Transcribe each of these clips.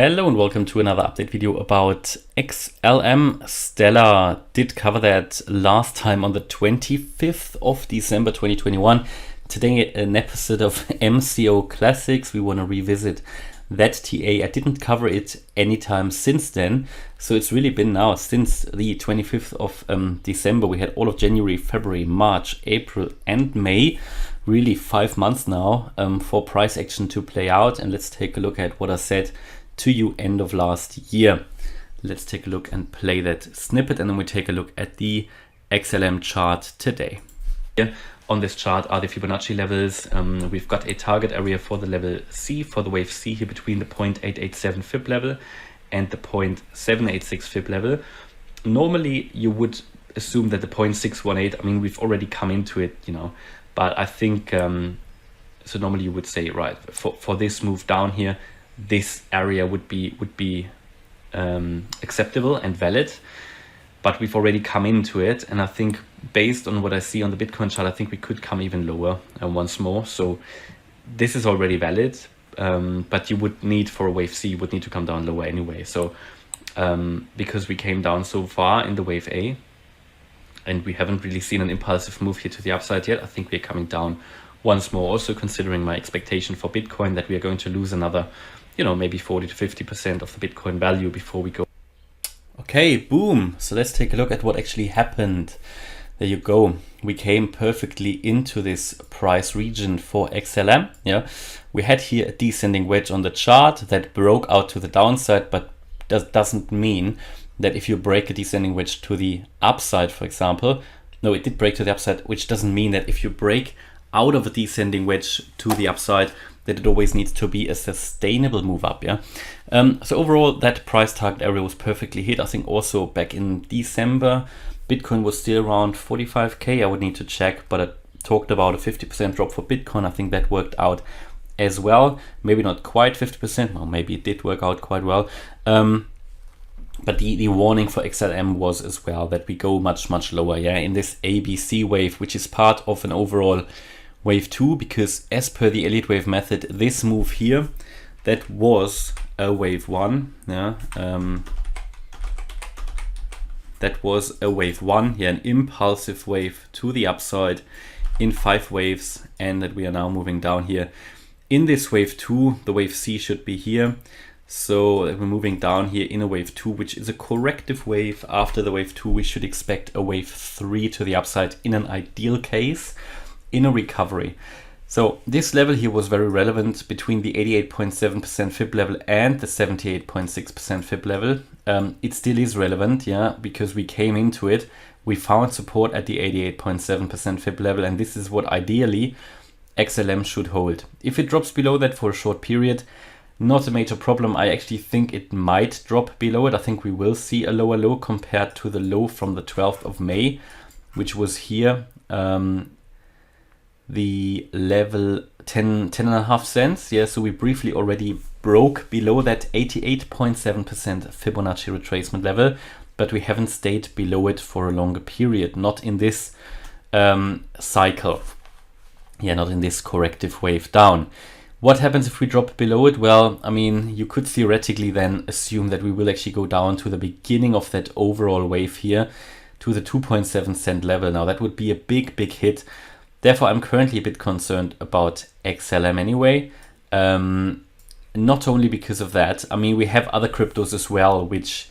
Hello and welcome to another update video about XLM. Stellar did cover that last time on the 25th of December 2021. Today an episode of MCO Classics. We want to revisit that TA. I didn't cover it anytime since then, so it's really been now since the 25th of December. We had all of January, February, March, April and May. Really 5 months now for price action to play out. And let's take a look at what I said to you end of last year. Let's take a look and play that snippet, and then we take a look at the XLM chart today. Here on this chart are the Fibonacci levels. We've got a target area for the level C, for the wave C here between the 0.887 Fib level and the 0.786 Fib level. Normally you would assume that the 0.618, I mean, we've already come into it, but I think, so normally you would say, right, for this move down here, this area would be acceptable and valid, but we've already come into it, and I think based on what I see on the Bitcoin chart, I think we could come even lower once more. So this is already valid, but you would need, for a wave C, you would need to come down lower anyway. So because we came down so far in the wave A and we haven't really seen an impulsive move here to the upside yet, I think we're coming down once more, also considering my expectation for Bitcoin that we are going to lose another maybe 40 to 50% of the Bitcoin value before we go. Okay, boom. So let's take a look at what actually happened. There you go. We came perfectly into this price region for XLM. Yeah, we had here a descending wedge on the chart that broke out to the downside, but doesn't mean that if you break a descending wedge to the upside, for example, no, it did break to the upside, which doesn't mean that if you break out of a descending wedge to the upside, that it always needs to be a sustainable move up. Yeah. So overall, that price target area was perfectly hit. I think also back in December, Bitcoin was still around 45k. I would need to check, but I talked about a 50% drop for Bitcoin. I think that worked out as well. Maybe not quite 50%. Well, maybe it did work out quite well. But the warning for XLM was as well that we go much lower. Yeah, in this ABC wave, which is part of an overall wave 2, because as per the elite wave method, this move here, that was a wave 1. Yeah, that was a wave 1. Yeah, an impulsive wave to the upside in 5 waves, and that we are now moving down here in this wave 2. The wave C should be here, so we're moving down here in a wave 2, which is a corrective wave. After the wave 2, we should expect a wave 3 to the upside in an ideal case, in a recovery. So this level here was very relevant between the 88.7% Fib level and the 78.6% Fib level. It still is relevant, yeah, because we came into it, we found support at the 88.7% Fib level, and this is what ideally XLM should hold. If it drops below that for a short period, not a major problem. I actually think it might drop below it. I think we will see a lower low compared to the low from the 12th of May, which was here. The level 10.5 cents. Yeah, so we briefly already broke below that 88.7% Fibonacci retracement level, but we haven't stayed below it for a longer period, not in this cycle. Yeah, not in this corrective wave down. What happens if we drop below it? Well, I mean, you could theoretically then assume that we will actually go down to the beginning of that overall wave here, to the 2.7 cent level. Now that would be a big hit. Therefore, I'm currently a bit concerned about XLM anyway. Not only because of that, I mean, we have other cryptos as well, which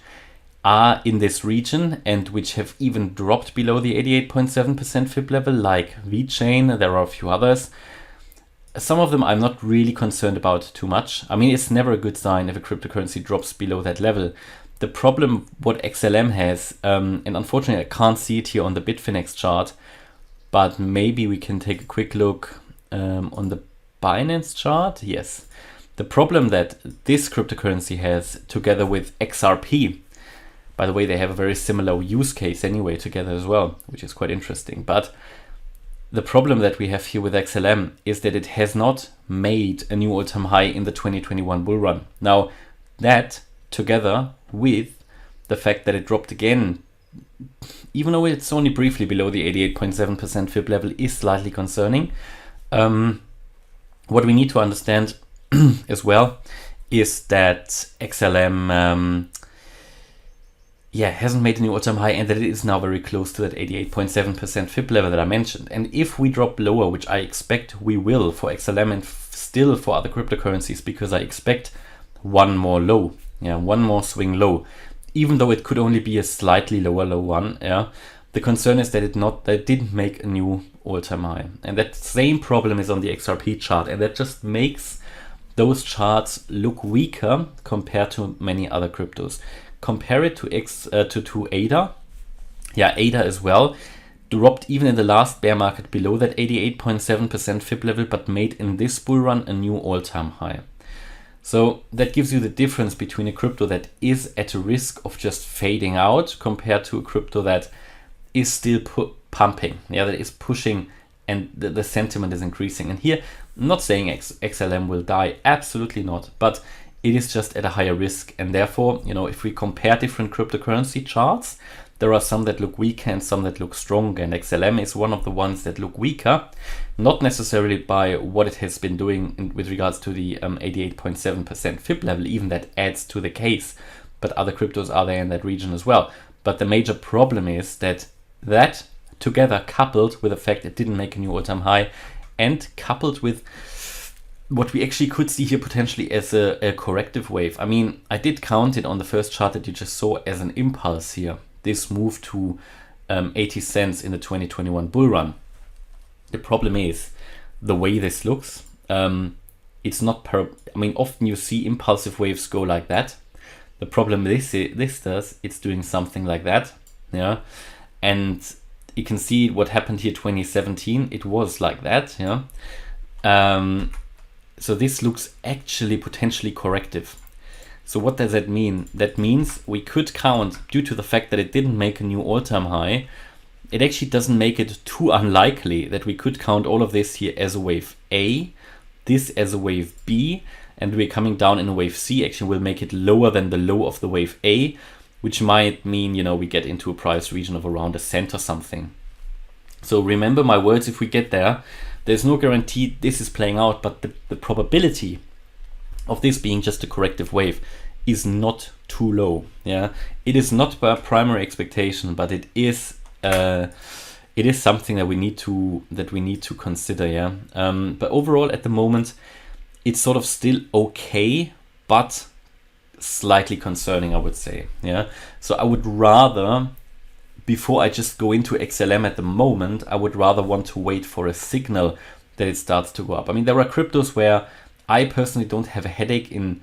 are in this region and which have even dropped below the 88.7% Fib level, like VeChain. There are a few others. Some of them I'm not really concerned about too much. I mean, it's never a good sign if a cryptocurrency drops below that level. The problem what XLM has, and unfortunately I can't see it here on the Bitfinex chart, but maybe we can take a quick look on the Binance chart. Yes, the problem that this cryptocurrency has together with XRP, by the way, they have a very similar use case anyway together as well, which is quite interesting. But the problem that we have here with XLM is that it has not made a new all-time high in the 2021 bull run. Now, that together with the fact that it dropped again, even though it's only briefly below the 88.7% Fib level, is slightly concerning. What we need to understand as well is that XLM hasn't made a new all-time high, and that it is now very close to that 88.7% fib level that I mentioned. And if we drop lower, which I expect we will for XLM and still for other cryptocurrencies, because I expect one more low, one more swing low, even though it could only be a slightly low one. The concern is that it didn't make a new all-time high, and that same problem is on the XRP chart, and that just makes those charts look weaker compared to many other cryptos. Compare it to ADA. ADA as well dropped even in the last bear market below that 88.7% fib level, but made in this bull run a new all-time high. So that gives you the difference between a crypto that is at a risk of just fading out compared to a crypto that is still pumping, that is pushing, and the sentiment is increasing. And here, I'm not saying XLM will die, absolutely not, but it is just at a higher risk. And therefore, if we compare different cryptocurrency charts, there are some that look weaker and some that look stronger. And XLM is one of the ones that look weaker, not necessarily by what it has been doing with regards to the 88.7% fib level, even that adds to the case, but other cryptos are there in that region as well. But the major problem is that together, coupled with the fact it didn't make a new all-time high, and coupled with what we actually could see here potentially as a corrective wave. I mean, I did count it on the first chart that you just saw as an impulse here. This move to 80 cents in the 2021 bull run. The problem is the way this looks. It's not often you see impulsive waves go like that. The problem this does, it's doing something like that. And you can see what happened here 2017. It was like that. So this looks actually potentially corrective. So what does that mean? That means we could count, due to the fact that it didn't make a new all-time high, it actually doesn't make it too unlikely that we could count all of this here as a wave A, this as a wave B, and we're coming down in a wave C. Actually, we'll make it lower than the low of the wave A, which might mean, we get into a price region of around a cent or something. So remember my words, if we get there, there's no guarantee this is playing out, but the probability of this being just a corrective wave is not too low. It is not our primary expectation, but it is something that we need to consider. But overall, at the moment, it's sort of still okay, but slightly concerning, I would say. So I would rather, before I just go into XLM at the moment, I would rather want to wait for a signal that it starts to go up. I mean, there are cryptos where I personally don't have a headache in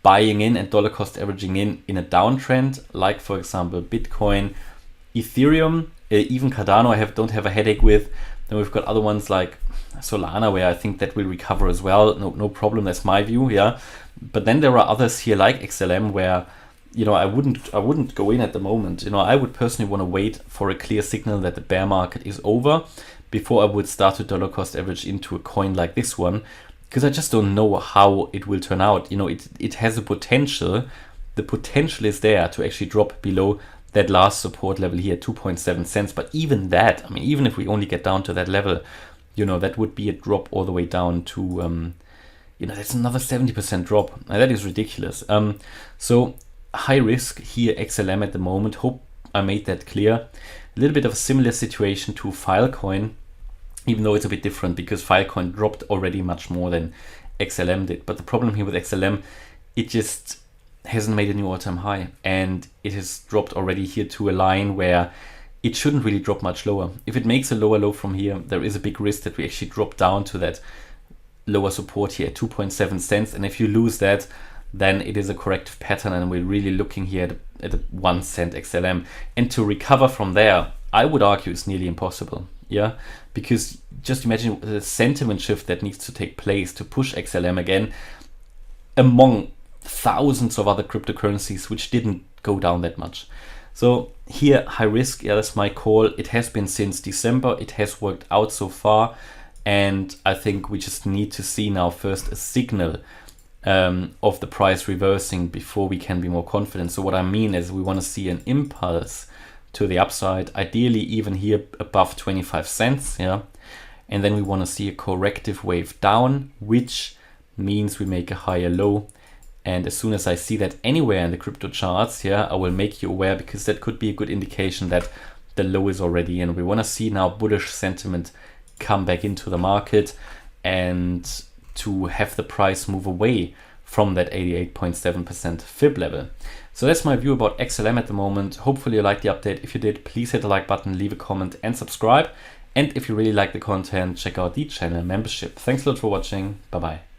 buying in and dollar cost averaging in a downtrend, like for example Bitcoin, Ethereum, even Cardano. Don't have a headache with. Then we've got other ones like Solana, where I think that will recover as well. No problem. That's my view. But then there are others here like XLM where I wouldn't go in at the moment. I would personally want to wait for a clear signal that the bear market is over before I would start to dollar cost average into a coin like this one, because I just don't know how it will turn out. It has a potential. The potential is there to actually drop below that last support level here, 2.7 cents. But even that, even if we only get down to that level, that would be a drop all the way down to, that's another 70% drop. And that is ridiculous. So high risk here, XLM at the moment. Hope I made that clear. A little bit of a similar situation to Filecoin, even though it's a bit different because Filecoin dropped already much more than XLM did. But the problem here with XLM, it just hasn't made a new all-time high, and it has dropped already here to a line where it shouldn't really drop much lower. If it makes a lower low from here, there is a big risk that we actually drop down to that lower support here at 2.7 cents. And if you lose that, then it is a corrective pattern, and we're really looking here at a 1 cent XLM. And to recover from there, I would argue it's nearly impossible. Because just imagine the sentiment shift that needs to take place to push XLM again among thousands of other cryptocurrencies which didn't go down that much. So here, high risk, that's my call. It has been since December. It has worked out so far, and I think we just need to see now first a signal of the price reversing before we can be more confident. So what I mean is we want to see an impulse to the upside, ideally even here above 25 cents, and then we want to see a corrective wave down, which means we make a higher low And as soon as I see that anywhere in the crypto charts, yeah, I will make you aware, because that could be a good indication that the low is already in. We want to see now bullish sentiment come back into the market and to have the price move away from that 88.7% fib level. So that's my view about XLM at the moment. Hopefully you liked the update. If you did, please hit the like button, leave a comment and subscribe. And if you really like the content, check out the channel membership. Thanks a lot for watching. Bye bye.